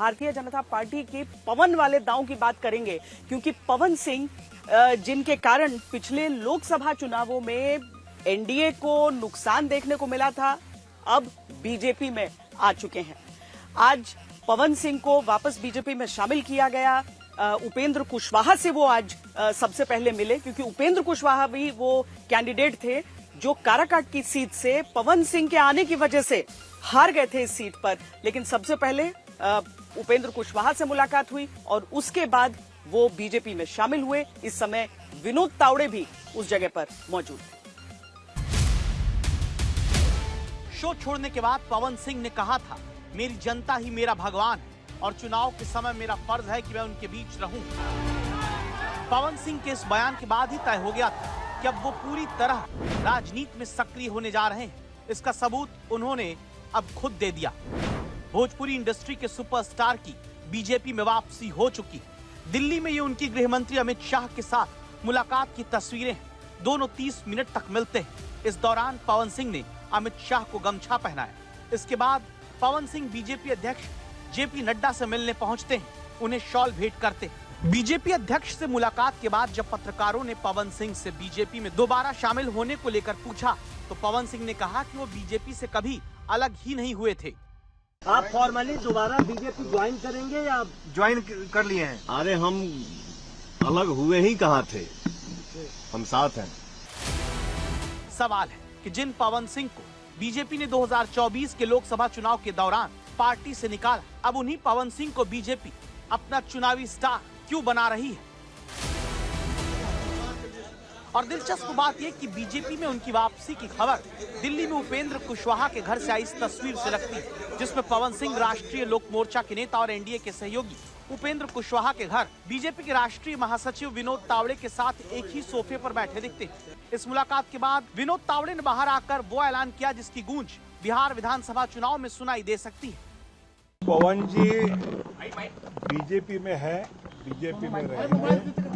Bharatiya Janata party के पवन वाले दांव की बात करेंगे, क्योंकि पवन सिंह जिनके कारण पिछले लोकसभा चुनावों में एनडीए को नुकसान देखने को मिला था, अब बीजेपी में आ चुके हैं। आज पवन सिंह को वापस बीजेपी में शामिल किया गया। उपेंद्र कुशवाहा से वो आज सबसे पहले मिले, क्योंकि उपेंद्र कुशवाहा भी वो कैंडिडेट थे जो काराकाट की सीट से पवन सिंह के आने की वजह से हार गए थे इस सीट पर। लेकिन सबसे पहले उपेंद्र कुशवाहा से मुलाकात हुई और उसके बाद वो बीजेपी में शामिल हुए। इस समय विनोद तावड़े भी उस जगह पर मौजूद थे। शो छोड़ने के बाद पवन सिंह ने कहा था, मेरी जनता ही मेरा भगवान है और चुनाव के समय मेरा फर्ज है कि मैं उनके बीच रहूं। पवन सिंह के इस बयान के बाद ही तय हो गया था कि अब वो पूरी तरह राजनीति में सक्रिय होने जा रहे हैं। इसका सबूत उन्होंने अब खुद दे दिया। भोजपुरी इंडस्ट्री के सुपरस्टार की बीजेपी में वापसी हो चुकी। दिल्ली में ये उनकी गृह मंत्री अमित शाह के साथ मुलाकात की तस्वीरें हैं। दोनों 30 मिनट तक मिलते हैं। इस दौरान पवन सिंह ने अमित शाह को गमछा पहनाया। इसके बाद पवन सिंह बीजेपी अध्यक्ष जेपी नड्डा से मिलने पहुंचते हैं, उन्हें शॉल भेंट करते हैं। बीजेपी अध्यक्ष से मुलाकात के बाद जब पत्रकारों ने पवन सिंह से बीजेपी में दोबारा शामिल होने को लेकर पूछा, तो पवन सिंह ने कहा कि वो बीजेपी से कभी अलग ही नहीं हुए थे। आप फॉर्मली दोबारा बीजेपी ज्वाइन करेंगे या ज्वाइन कर लिए हैं? अरे हम अलग हुए ही कहाँ थे, हम साथ हैं। सवाल है कि जिन पवन सिंह को बीजेपी ने 2024 के लोकसभा चुनाव के दौरान पार्टी से निकाला, अब उन्हीं पवन सिंह को बीजेपी अपना चुनावी स्टार क्यों बना रही है? और दिलचस्प बात यह कि बीजेपी में उनकी वापसी की खबर दिल्ली में उपेंद्र कुशवाहा के घर से आई इस तस्वीर से लगती है, जिसमें पवन सिंह राष्ट्रीय लोक मोर्चा के नेता और एनडीए के सहयोगी उपेंद्र कुशवाहा के घर बीजेपी के राष्ट्रीय महासचिव विनोद तावड़े के साथ एक ही सोफे पर बैठे दिखते हैं। इस मुलाकात के बाद विनोद तावड़े ने बाहर आकर वो ऐलान किया जिसकी गूंज बिहार विधानसभा चुनाव में सुनाई दे सकती है। पवन जी बीजेपी में है, बीजेपी में रहेंगे।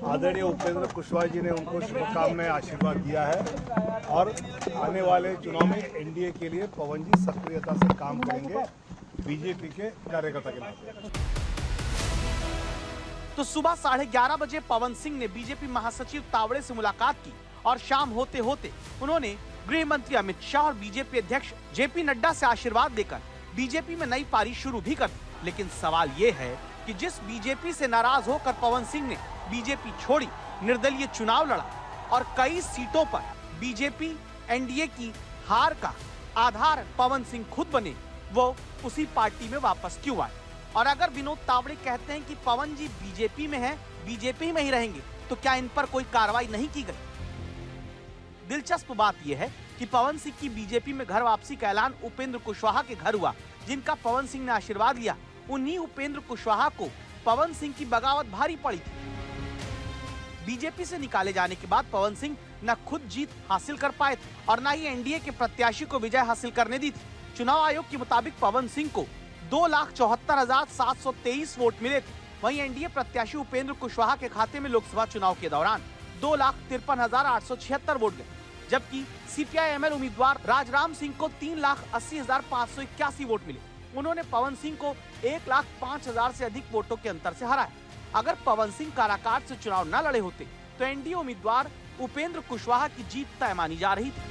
आदरणीय उपेंद्र कुशवाहा जी ने उनको शुभकामनाएं आशीर्वाद दिया है और आने वाले चुनाव में एनडीए के लिए पवन जी सक्रियता से काम करेंगे बीजेपी के कार्यकर्ता के नाते। तो सुबह 11:30 बजे पवन सिंह ने बीजेपी महासचिव तावड़े से मुलाकात की और शाम होते होते उन्होंने गृह मंत्री अमित शाह और बीजेपी अध्यक्ष जेपी नड्डा से आशीर्वाद देकर बीजेपी में नई पारी शुरू भी कर दी। लेकिन सवाल ये है कि जिस बीजेपी से नाराज होकर पवन सिंह ने बीजेपी छोड़ी, निर्दलीय चुनाव लड़ा और कई सीटों पर बीजेपी एनडीए की हार का आधार पवन सिंह खुद बने, वो उसी पार्टी में वापस क्यों आए? और अगर विनोद तावड़े कहते हैं कि पवन जी बीजेपी में हैं, बीजेपी में ही रहेंगे, तो क्या इन पर कोई कार्रवाई नहीं की गई? दिलचस्प बात यह है कि पवन सिंह की बीजेपी में घर वापसी का ऐलान उपेंद्र कुशवाहा के घर हुआ, जिनका पवन सिंह ने आशीर्वाद लिया। उन्हीं उपेंद्र कुशवाहा को पवन सिंह की बगावत भारी पड़ी थी। बीजेपी से निकाले जाने के बाद पवन सिंह न खुद जीत हासिल कर पाए थे और न ही एनडीए के प्रत्याशी को विजय हासिल करने दी थी। चुनाव आयोग के मुताबिक पवन सिंह को 2,74,723 वोट मिले थे। वहीं एनडीए प्रत्याशी उपेंद्र कुशवाहा के खाते में लोकसभा चुनाव के दौरान 2,53,876 वोट गए, जबकि सीपीआई-एमएल उम्मीदवार राजराम सिंह को 3,80,581 वोट मिले। उन्होंने पवन सिंह को 1,05,000 से अधिक वोटों के अंतर से हराया। अगर पवन सिंह काराकाट से चुनाव न लड़े होते तो एनडीए उम्मीदवार उपेंद्र कुशवाहा की जीत तय मानी जा रही थी।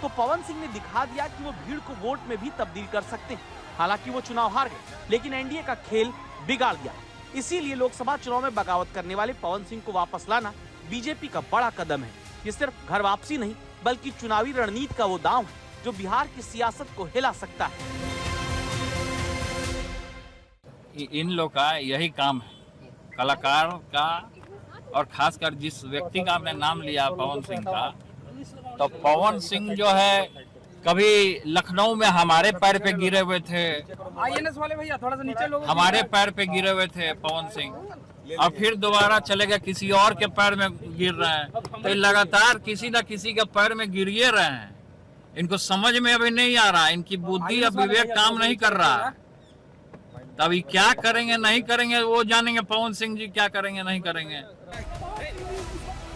तो पवन सिंह ने दिखा दिया कि वो भीड़ को वोट में भी तब्दील कर सकते हैं। हालांकि वो चुनाव हार गए, लेकिन एनडीए का खेल बिगाड़ दिया। इसीलिए लोकसभा चुनाव में बगावत करने वाले पवन सिंह को वापस लाना बीजेपी का बड़ा कदम है। ये सिर्फ घर वापसी नहीं, बल्कि चुनावी रणनीति का वो दांव है जो बिहार की सियासत को हिला सकता है। इन लोग का यही काम है, कलाकार का, और खासकर जिस व्यक्ति का आपने नाम लिया पवन सिंह का, तो पवन सिंह जो है कभी लखनऊ में हमारे पैर पे गिरे हुए थे, आईएनएस वाले भैया थोड़ा सा नीचे लोग हमारे पैर पे गिरे हुए थे पवन सिंह, और फिर दोबारा चले गए किसी और के पैर में गिर रहे हैं। तो लगातार किसी न किसी के पैर में गिरिए रहे हैं। इनको समझ में अभी नहीं आ रहा, इनकी बुद्धि और विवेक काम नहीं कर रहा। तभी क्या करेंगे नहीं करेंगे वो जानेंगे, पवन सिंह जी क्या करेंगे नहीं करेंगे।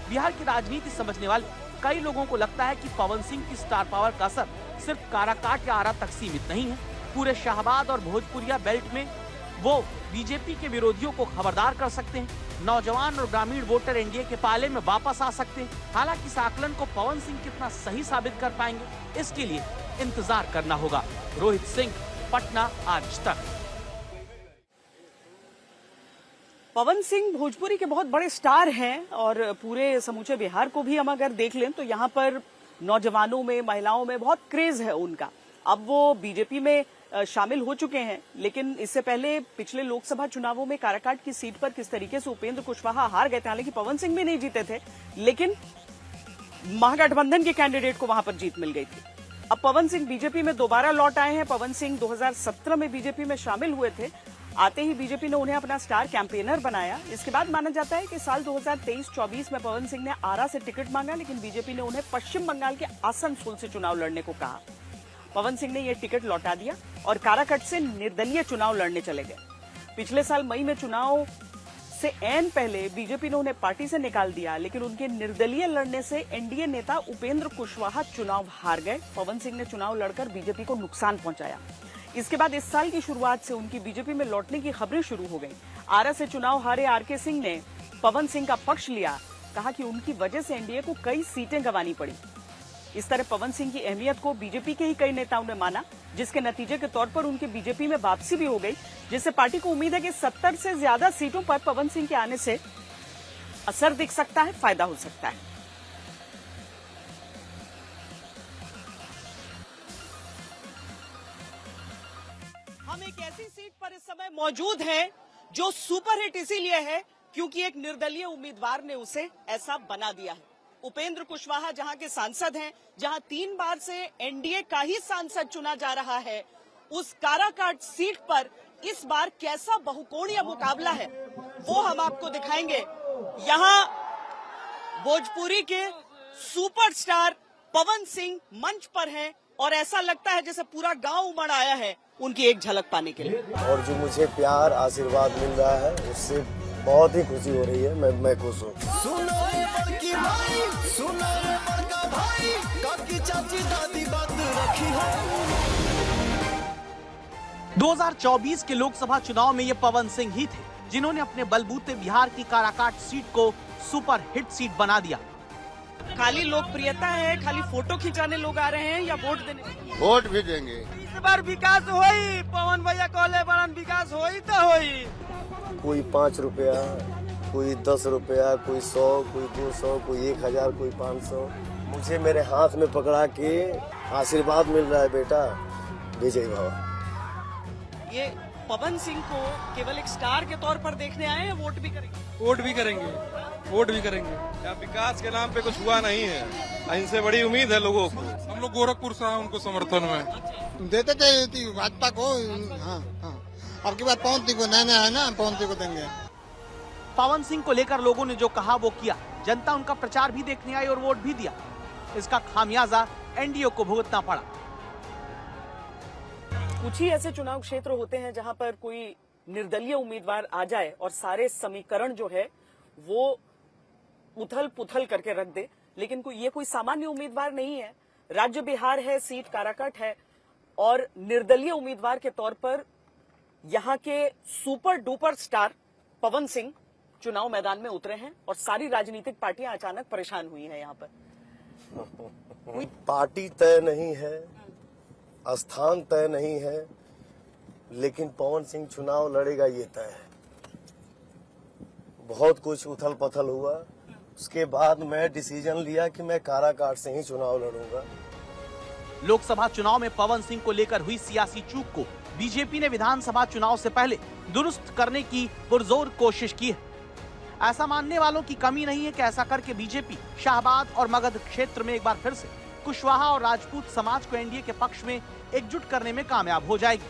बिहार की राजनीति समझने वाले कई लोगों को लगता है कि पवन सिंह की स्टार पावर का असर सिर्फ काराकाट या आरा तक सीमित नहीं है। पूरे शाहबाद और भोजपुरिया बेल्ट में वो बीजेपी के विरोधियों को खबरदार कर सकते हैं। नौजवान और ग्रामीण वोटर एनडीए के पाले में वापस आ सकते हैं। हालांकि इस आकलन को पवन सिंह कितना सही साबित कर पाएंगे, इसके लिए इंतजार करना होगा। रोहित सिंह, पटना, आज तक। पवन सिंह भोजपुरी के बहुत बड़े स्टार हैं और पूरे समूचे बिहार को भी हम अगर देख लें तो यहाँ पर नौजवानों में, महिलाओं में बहुत क्रेज है उनका। अब वो बीजेपी में शामिल हो चुके हैं, लेकिन इससे पहले पिछले लोकसभा चुनावों में काराकाट की सीट पर किस तरीके से उपेंद्र कुशवाहा हार गए थे। हालांकि पवन सिंह भी नहीं जीते थे, लेकिन महागठबंधन के कैंडिडेट को वहां पर जीत मिल गई थी। अब पवन सिंह बीजेपी में दोबारा लौट आए हैं। पवन सिंह 2017 में बीजेपी में शामिल हुए थे। आते ही बीजेपी ने उन्हें अपना स्टार कैंपेनर बनाया। इसके बाद माना जाता है कि साल 2023-24 में पवन सिंह ने आरा से टिकट मांगा, लेकिन बीजेपी ने उन्हें पश्चिम बंगाल के आसनसोल से चुनाव लड़ने को कहा। पवन सिंह ने यह टिकट लौटा दिया और काराकट से निर्दलीय चुनाव लड़ने चले गए। पिछले साल मई में चुनाव से ऐन पहले बीजेपी ने उन्हें पार्टी से निकाल दिया, लेकिन उनके निर्दलीय लड़ने से एनडीए नेता उपेंद्र कुशवाहा चुनाव हार गए। पवन सिंह ने चुनाव लड़कर बीजेपी को नुकसान पहुंचाया। इसके बाद इस साल की शुरुआत से उनकी बीजेपी में लौटने की खबरें शुरू हो गई। आरा से चुनाव हारे आरके सिंह ने पवन सिंह का पक्ष लिया, कहा कि उनकी वजह से एनडीए को कई सीटें गंवानी पड़ी। इस तरह पवन सिंह की अहमियत को बीजेपी के ही कई नेताओं ने माना, जिसके नतीजे के तौर पर उनकी बीजेपी में वापसी भी हो गई, जिससे पार्टी को उम्मीद है कि 70 से ज्यादा सीटों पर पवन सिंह के आने से असर दिख सकता है, फायदा हो सकता है। हम एक ऐसी सीट पर इस समय मौजूद हैं जो सुपरहिट इसीलिए है क्योंकि एक निर्दलीय उम्मीदवार ने उसे ऐसा बना दिया है। उपेंद्र कुशवाहा जहां के सांसद हैं, जहां 3 बार से एनडीए का ही सांसद चुना जा रहा है, उस काराकाट सीट पर इस बार कैसा बहुकोणीय मुकाबला है वो हम आपको दिखाएंगे। यहां भोजपुरी के सुपरस्टार पवन सिंह मंच पर हैं और ऐसा लगता है जैसे पूरा गांव उमड़ आया है उनकी एक झलक पाने के लिए। और जो मुझे प्यार, आशीर्वाद मिल रहा है उससे बहुत ही खुशी हो रही है। मैं खुश हूँ। 2024 के लोकसभा चुनाव में ये पवन सिंह ही थे जिन्होंने अपने बलबूते बिहार की काराकाट सीट को सुपर हिट सीट बना दिया। खाली लोकप्रियता है, खाली फोटो खिंचाने लोग आ रहे हैं या वोट देने? वोट भी देंगे। इस बार विकास होई, पवन भैया कहले बड़न विकास होई तो होई। कोई 5 रुपया, कोई 10 रुपया, कोई 100, कोई 200, कोई 1000, कोई 500। मुझे मेरे हाथ में पकड़ा के आशीर्वाद मिल रहा है, बेटा विजय भव। ये पवन सिंह को केवल एक स्टार के तौर पर देखने आए हैं, वोट भी करेंगे? वोट भी करेंगे, वोट भी करेंगे। क्या विकास के नाम पे कुछ हुआ नहीं है, इनसे बड़ी उम्मीद है लोगों को। हम लोग गोरखपुर से हैं उनको समर्थन में देते थे भाजपा को। हाँ हाँ, अब की बात पवन सिंह को नया है ना, पवन सिंह को देंगे। पवन सिंह को लेकर लोगों ने जो कहा वो किया। जनता उनका प्रचार भी देखने आई और वोट भी दिया। इसका खामियाजा एनडीए को भुगतना पड़ा। कुछ ही ऐसे चुनाव क्षेत्र होते हैं जहां पर कोई निर्दलीय उम्मीदवार आ जाए और सारे समीकरण जो है वो उथल पुथल करके रख दे, लेकिन ये कोई सामान्य उम्मीदवार नहीं है। राज्य बिहार है, सीट काराकाट है और निर्दलीय उम्मीदवार के तौर पर यहां के super duper star Pawan Singh चुनाव मैदान में उतरे हैं और सारी राजनीतिक पार्टियां अचानक परेशान हुई हैं। यहां पर पार्टी तय नहीं है, स्थान तय नहीं है, लेकिन पवन सिंह चुनाव लड़ेगा ये तय है। बहुत कुछ उथल पथल हुआ, उसके बाद मैं डिसीजन लिया कि मैं काराकाट से ही चुनाव लड़ूंगा। लोकसभा चुनाव में पवन सिंह को लेकर हुई सियासी चूक को बीजेपी ने विधानसभा चुनाव से पहले दुरुस्त करने की पुरजोर कोशिश की है। ऐसा मानने वालों की कमी नहीं है कि ऐसा करके बीजेपी शाहबाद और मगध क्षेत्र में एक बार फिर से कुशवाहा और राजपूत समाज को एनडीए के पक्ष में एकजुट करने में कामयाब हो जाएगी।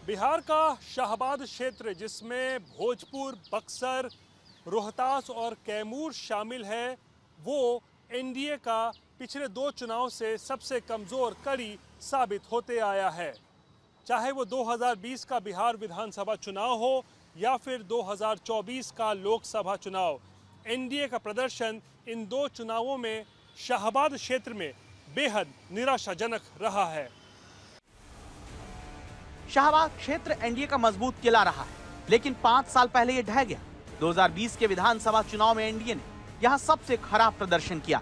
बिहार का शाहबाद क्षेत्र, जिसमें भोजपुर, बक्सर, रोहतास और कैमूर शामिल है, वो एनडीए का पिछले 2 चुनाव से सबसे कमजोर कड़ी साबित होते आया है। चाहे वो 2020 का बिहार विधानसभा चुनाव हो या फिर 2024 का लोकसभा चुनाव, एनडीए का प्रदर्शन इन 2 चुनावों में शाहबाद क्षेत्र में बेहद निराशाजनक रहा है। शाहबाद क्षेत्र एनडीए का मजबूत किला रहा है, लेकिन 5 साल पहले ये ढह गया। 2020 के विधानसभा चुनाव में एनडीए ने यहाँ सबसे खराब प्रदर्शन किया।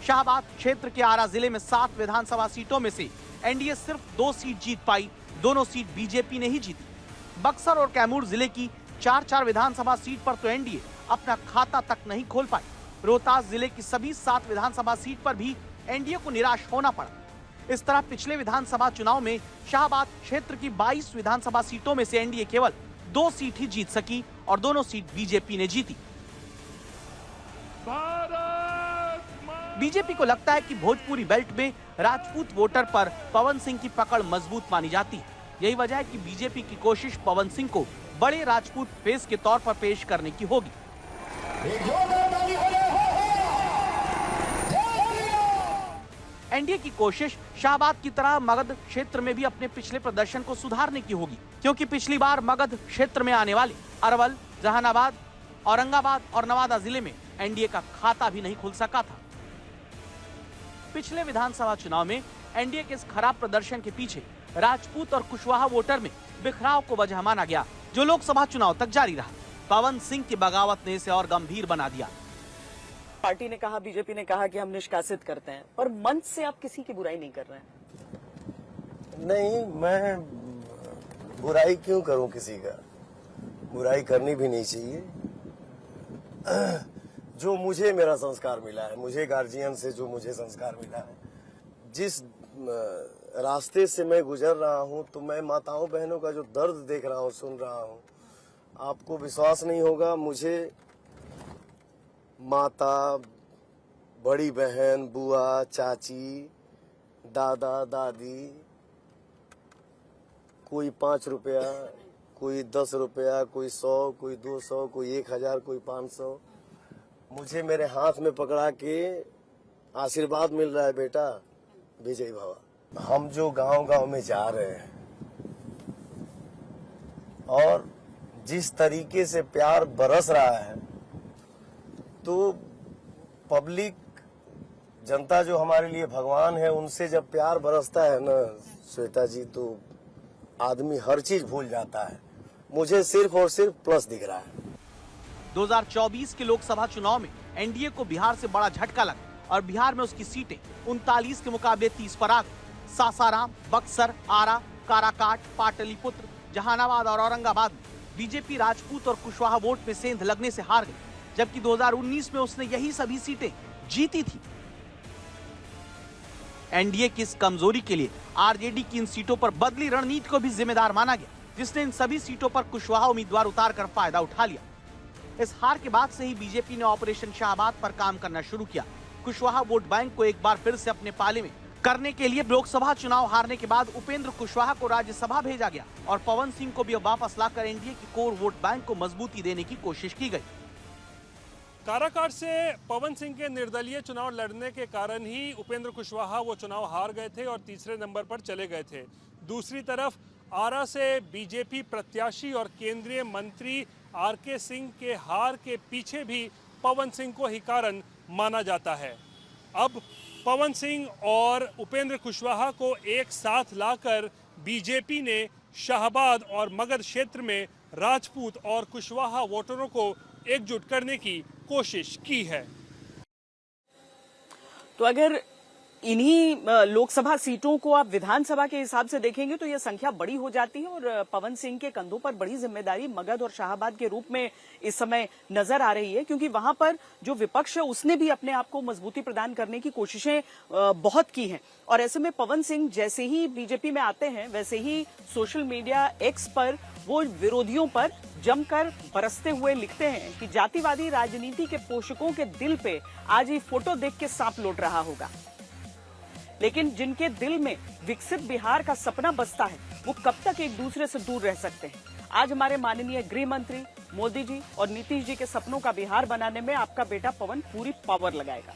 शाहबाद क्षेत्र के आरा जिले में 7 विधानसभा सीटों में से एनडीए सिर्फ 2 सीट जीत पाई, दोनों सीट बीजेपी ने ही जीती। बक्सर और कैमूर जिले की 4-4 विधानसभा सीट पर तो एनडीए अपना खाता तक नहीं खोल पाई। रोहतास जिले की सभी 7 विधानसभा सीट पर भी एनडीए को निराश होना पड़ा। इस तरह पिछले विधानसभा चुनाव में शाहबाद क्षेत्र की 22 विधानसभा सीटों में से एनडीए केवल 2 सीट ही जीत सकी और दोनों सीट बीजेपी ने जीती। बीजेपी को लगता है कि भोजपुरी बेल्ट में राजपूत वोटर पर पवन सिंह की पकड़ मजबूत मानी जाती है। यही वजह है कि बीजेपी की कोशिश पवन सिंह को बड़े राजपूत फेस के तौर पर पेश करने की होगी। एनडीए की कोशिश शाहबाद की तरह मगध क्षेत्र में भी अपने पिछले प्रदर्शन को सुधारने की होगी, क्योंकि पिछली बार मगध क्षेत्र में आने वाले अरवल, जहानाबाद, औरंगाबाद और नवादा जिले में एनडीए का खाता भी नहीं खुल सका था। पिछले विधानसभा चुनाव में एनडीए के इस खराब प्रदर्शन के पीछे राजपूत और कुशवाहा वोटर में बिखराव को वजह माना गया, जो लोकसभा चुनाव तक जारी रहा। पवन सिंह की बगावत ने इसे और गंभीर बना दिया। पार्टी ने कहा, बीजेपी ने कहा कि हम निष्कासित करते हैं, पर मंच से आप किसी की बुराई नहीं कर रहे हैं। नहीं, मैं बुराई क्यों करूं किसी का? बुराई करनी भी नहीं चाहिए। जो मुझे मेरा संस्कार मिला है, मुझे गार्जियन से जो मुझे संस्कार मिला है, जिस रास्ते से मैं गुजर रहा हूं, तो मैं माताओं बहनों का जो दर्द देख रहा हूं, सुन रहा हूं, आपको विश्वास नहीं होगा। मुझे माता, बड़ी बहन, बुआ, चाची, दादा, दादी, कोई 5 रुपया, कोई 10 रुपया, कोई 100, कोई 200, कोई 1000, कोई 500, मुझे मेरे हाथ में पकड़ा के आशीर्वाद मिल रहा है, बेटा विजय भवा। हम जो गांव-गांव में जा रहे हैं और जिस तरीके से प्यार बरस रहा है, तो पब्लिक, जनता जो हमारे लिए भगवान है, उनसे जब प्यार बरसता है ना श्वेता जी, तो आदमी हर चीज भूल जाता है। मुझे सिर्फ और सिर्फ प्लस दिख रहा है। 2024 के लोकसभा चुनाव में एनडीए को बिहार से बड़ा झटका लगा और बिहार में उसकी सीटें 39 के मुकाबले 30 पर आ गई। सासाराम, बक्सर, आरा, काराकाट, पाटलिपुत्र, जहानाबाद और औरंगाबाद में बीजेपी राजपूत और कुशवाहा वोट में सेंध लगने से हार गई, जबकि 2019 में उसने यही सभी सीटें जीती थी। एनडीए की इस कमजोरी के लिए आरजेडी की इन सीटों पर बदली रणनीति को भी जिम्मेदार माना गया, जिसने इन सभी सीटों पर कुशवाहा उम्मीदवार उतारकर फायदा उठा लिया। इस हार के बाद से ही बीजेपी ने ऑपरेशन शाहबाद पर काम करना शुरू किया। कुशवाहा वोट बैंक को एक बार फिर से अपने पाले में करने के लिए लोकसभा चुनाव हारने के बाद उपेंद्र कुशवाहा को राज्यसभा भेजा गया और पवन सिंह को भी वापस लाकर एनडीए की कोर वोट बैंक को मजबूती देने की कोशिश की गई। काराकाट से पवन सिंह के निर्दलीय चुनाव लड़ने के कारण ही उपेंद्र कुशवाहा वो चुनाव हार गए थे और तीसरे नंबर पर चले गए थे। दूसरी तरफ आरा से बीजेपी प्रत्याशी और केंद्रीय मंत्री आरके सिंह के हार के पीछे भी पवन सिंह को ही कारण माना जाता है। अब पवन सिंह और उपेंद्र कुशवाहा को एक साथ लाकर बीजेपी ने शाहबाद और मगध क्षेत्र में राजपूत और कुशवाहा वोटरों को एकजुट करने की कोशिश की है। तो अगर इन्हीं लोकसभा सीटों को आप विधानसभा के हिसाब से देखेंगे तो यह संख्या बड़ी हो जाती है और पवन सिंह के कंधों पर बड़ी जिम्मेदारी मगध और शाहबाद के रूप में इस समय नजर आ रही है, क्योंकि वहां पर जो विपक्ष है उसने भी अपने आप को मजबूती प्रदान करने की कोशिशें बहुत की हैं। और ऐसे में पवन सिंह जैसे ही बीजेपी में आते हैं, वैसे ही सोशल मीडिया एक्स पर वो विरोधियों पर जमकर बरसते हुए लिखते हैं कि जातिवादी राजनीति के पोषकों के दिल पे आज ये फोटो देख के सांप लौट रहा होगा, लेकिन जिनके दिल में विकसित बिहार का सपना बसता है वो कब तक एक दूसरे से दूर रह सकते हैं। आज हमारे माननीय गृह मंत्री मोदी जी और नीतीश जी के सपनों का बिहार बनाने में आपका बेटा पवन पूरी पावर लगाएगा।